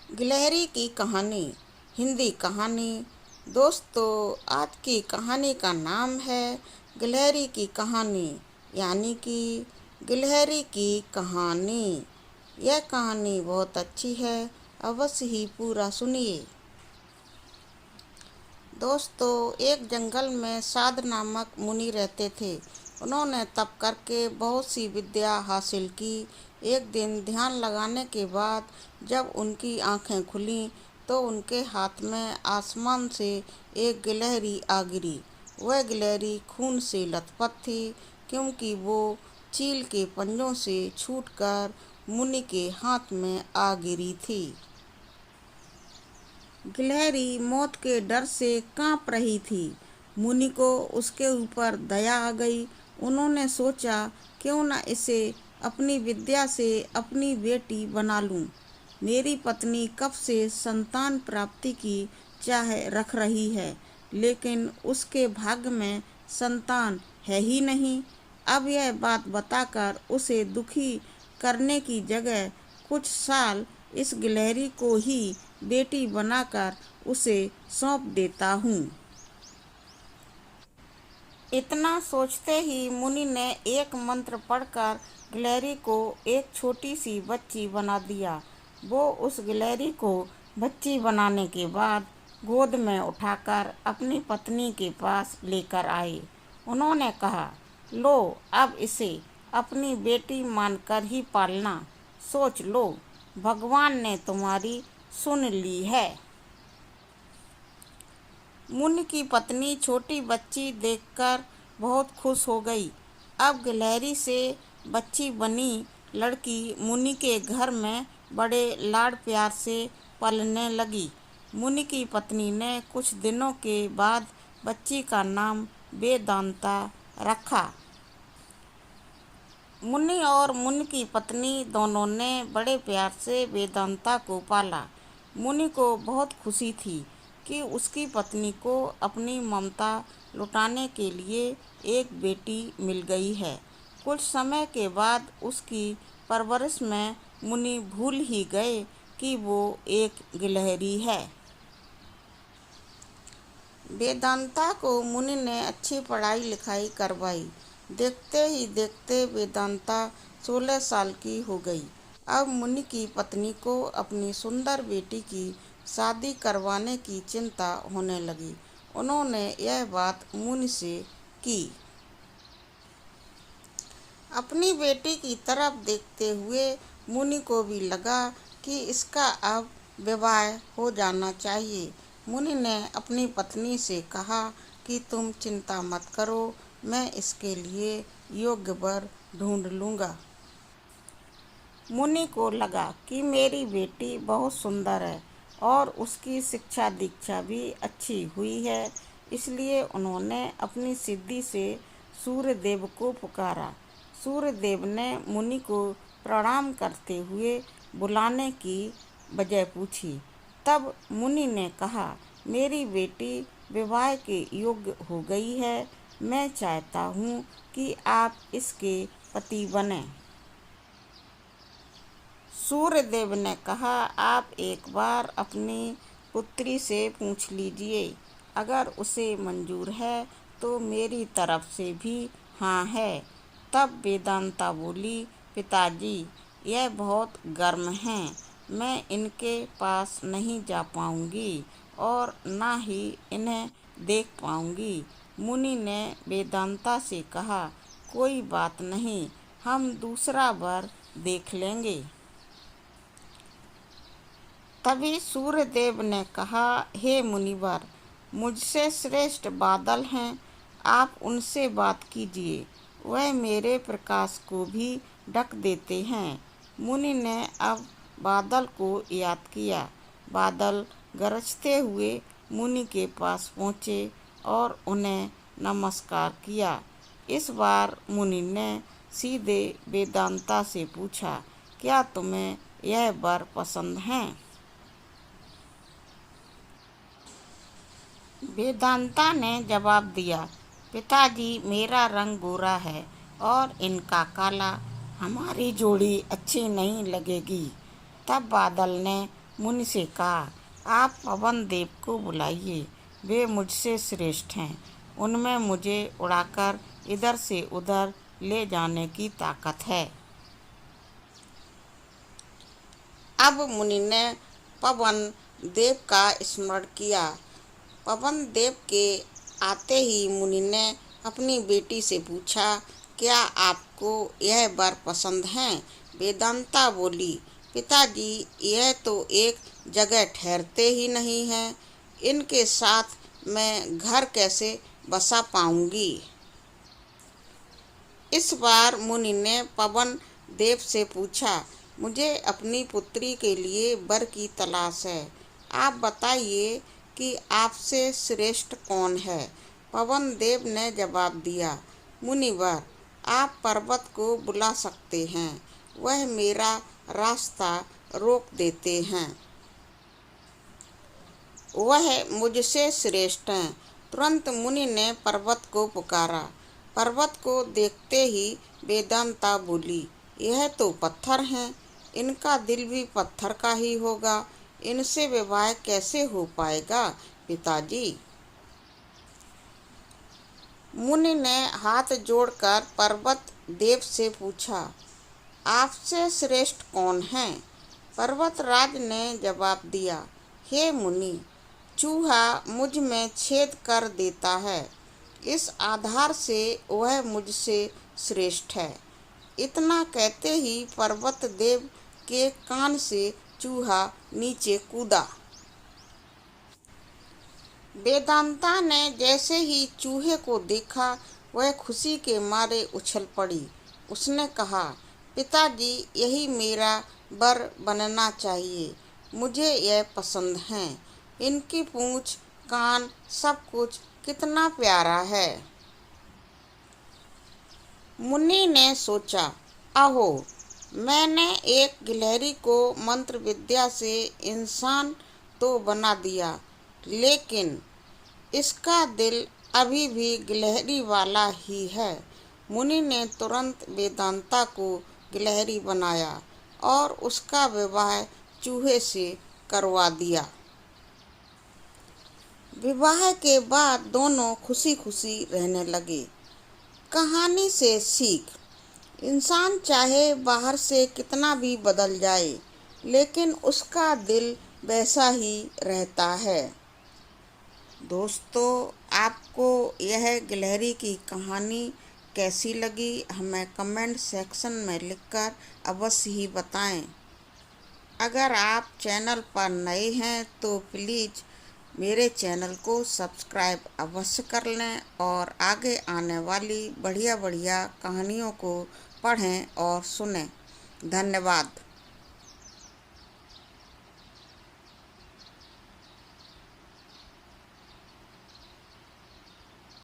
गिलहरी की कहानी। हिंदी कहानी। दोस्तों, आज की कहानी का नाम है गिलहरी की कहानी, यानी कि गिलहरी की कहानी। यह कहानी बहुत अच्छी है, अवश्य ही पूरा सुनिए। दोस्तों, एक जंगल में साध नामक मुनि रहते थे। उन्होंने तप करके बहुत सी विद्या हासिल की। एक दिन ध्यान लगाने के बाद जब उनकी आंखें खुलीं तो उनके हाथ में आसमान से एक गिलहरी आ गिरी। वह गिलहरी खून से लथपथ थी, क्योंकि वो चील के पंजों से छूटकर मुनि के हाथ में आ गिरी थी। गिलहरी मौत के डर से कांप रही थी। मुनि को उसके ऊपर दया आ गई। उन्होंने सोचा, क्यों न इसे अपनी विद्या से अपनी बेटी बना लूं। मेरी पत्नी कब से संतान प्राप्ति की चाह रख रही है, लेकिन उसके भाग्य में संतान है ही नहीं। अब यह बात बताकर उसे दुखी करने की जगह कुछ साल इस गिलहरी को ही बेटी बनाकर उसे सौंप देता हूँ। इतना सोचते ही मुनि ने एक मंत्र पढ़कर गिलहरी को एक छोटी सी बच्ची बना दिया। वो उस गिलहरी को बच्ची बनाने के बाद गोद में उठाकर अपनी पत्नी के पास लेकर आए। उन्होंने कहा, लो, अब इसे अपनी बेटी मानकर ही पालना। सोच लो, भगवान ने तुम्हारी सुन ली है। मुनि की पत्नी छोटी बच्ची देखकर बहुत खुश हो गई। अब गिलहरी से बच्ची बनी लड़की मुनि के घर में बड़े लाड़ प्यार से पलने लगी। मुनि की पत्नी ने कुछ दिनों के बाद बच्ची का नाम वेदांता रखा। मुनि और मुनि की पत्नी दोनों ने बड़े प्यार से वेदांता को पाला। मुनि को बहुत खुशी थी कि उसकी पत्नी को अपनी ममता लुटाने के लिए एक बेटी मिल गई है। कुछ समय के बाद उसकी परवरिश में मुनि भूल ही गए कि वो एक गिलहरी है। वेदांता को मुनि ने अच्छी पढ़ाई लिखाई करवाई। देखते ही देखते वेदांता 16 साल की हो गई। अब मुनि की पत्नी को अपनी सुंदर बेटी की शादी करवाने की चिंता होने लगी। उन्होंने यह बात मुनि से की। अपनी बेटी की तरफ देखते हुए मुनि को भी लगा कि इसका अब विवाह हो जाना चाहिए। मुनि ने अपनी पत्नी से कहा कि तुम चिंता मत करो, मैं इसके लिए योग्य वर ढूंढ लूँगा। मुनि को लगा कि मेरी बेटी बहुत सुंदर है और उसकी शिक्षा दीक्षा भी अच्छी हुई है, इसलिए उन्होंने अपनी सिद्धि से सूर्यदेव को पुकारा। सूर्यदेव ने मुनि को प्रणाम करते हुए बुलाने की वजह पूछी। तब मुनि ने कहा, मेरी बेटी विवाह के योग्य हो गई है। मैं चाहता हूँ कि आप इसके पति बने। सूर्यदेव ने कहा, आप एक बार अपनी पुत्री से पूछ लीजिए। अगर उसे मंजूर है तो मेरी तरफ से भी हाँ है। तब वेदांता बोली, पिताजी, यह बहुत गर्म हैं, मैं इनके पास नहीं जा पाऊंगी और ना ही इन्हें देख पाऊंगी। मुनि ने वेदांता से कहा, कोई बात नहीं, हम दूसरा वर देख लेंगे। तभी सूर्यदेव ने कहा, हे मुनिवर, मुझसे श्रेष्ठ बादल हैं, आप उनसे बात कीजिए, वह मेरे प्रकाश को भी ढक देते हैं। मुनि ने अब बादल को याद किया। बादल गरजते हुए मुनि के पास पहुँचे और उन्हें नमस्कार किया। इस बार मुनि ने सीधे वेदांता से पूछा, क्या तुम्हें यह वर पसंद हैं? वेदांता ने जवाब दिया, पिताजी, मेरा रंग गोरा है और इनका काला, हमारी जोड़ी अच्छी नहीं लगेगी। तब बादल ने मुनि से कहा, आप पवन देव को बुलाइए, वे मुझसे श्रेष्ठ हैं। उनमें मुझे उड़ाकर इधर से उधर ले जाने की ताकत है। अब मुनि ने पवन देव का स्मरण किया। पवन देव के आते ही मुनि ने अपनी बेटी से पूछा, क्या आपको यह वर पसंद है? वेदांता बोली, पिताजी, यह तो एक जगह ठहरते ही नहीं हैं, इनके साथ मैं घर कैसे बसा पाऊंगी? इस बार मुनि ने पवन देव से पूछा, मुझे अपनी पुत्री के लिए वर की तलाश है। आप बताइए कि आपसे श्रेष्ठ कौन है? पवन देव ने जवाब दिया, मुनिवर, आप पर्वत को बुला सकते हैं, वह मेरा रास्ता रोक देते हैं। वह मुझसे श्रेष्ठ हैं। तुरंत मुनि ने पर्वत को पुकारा। पर्वत को देखते ही वेदांता बोली, यह तो पत्थर हैं, इनका दिल भी पत्थर का ही होगा, इनसे विवाह कैसे हो पाएगा पिताजी? मुनि ने हाथ जोड़कर पर्वत देव से पूछा, आपसे श्रेष्ठ कौन है? पर्वतराज ने जवाब दिया, हे मुनि, चूहा मुझ में छेद कर देता है, इस आधार से वह मुझसे श्रेष्ठ है। इतना कहते ही पर्वत देव के कान से चूहा नीचे कूदा। वेदांता ने जैसे ही चूहे को देखा, वह खुशी के मारे उछल पड़ी। उसने कहा, पिताजी, यही मेरा वर बनना चाहिए, मुझे यह पसंद है। इनकी पूंछ, कान, सब कुछ कितना प्यारा है। मुनि ने सोचा, अहो, मैंने एक गिलहरी को मंत्र विद्या से इंसान तो बना दिया, लेकिन इसका दिल अभी भी गिलहरी वाला ही है। मुनि ने तुरंत वेदांता को गिलहरी बनाया और उसका विवाह चूहे से करवा दिया। विवाह के बाद दोनों खुशी खुशी रहने लगे। कहानी से सीख, इंसान चाहे बाहर से कितना भी बदल जाए, लेकिन उसका दिल वैसा ही रहता है। दोस्तों, आपको यह गिलहरी की कहानी कैसी लगी, हमें कमेंट सेक्शन में लिखकर अवश्य ही बताएं। अगर आप चैनल पर नए हैं तो प्लीज़ मेरे चैनल को सब्सक्राइब अवश्य कर लें और आगे आने वाली बढ़िया बढ़िया कहानियों को पढ़ें और सुनें। धन्यवाद।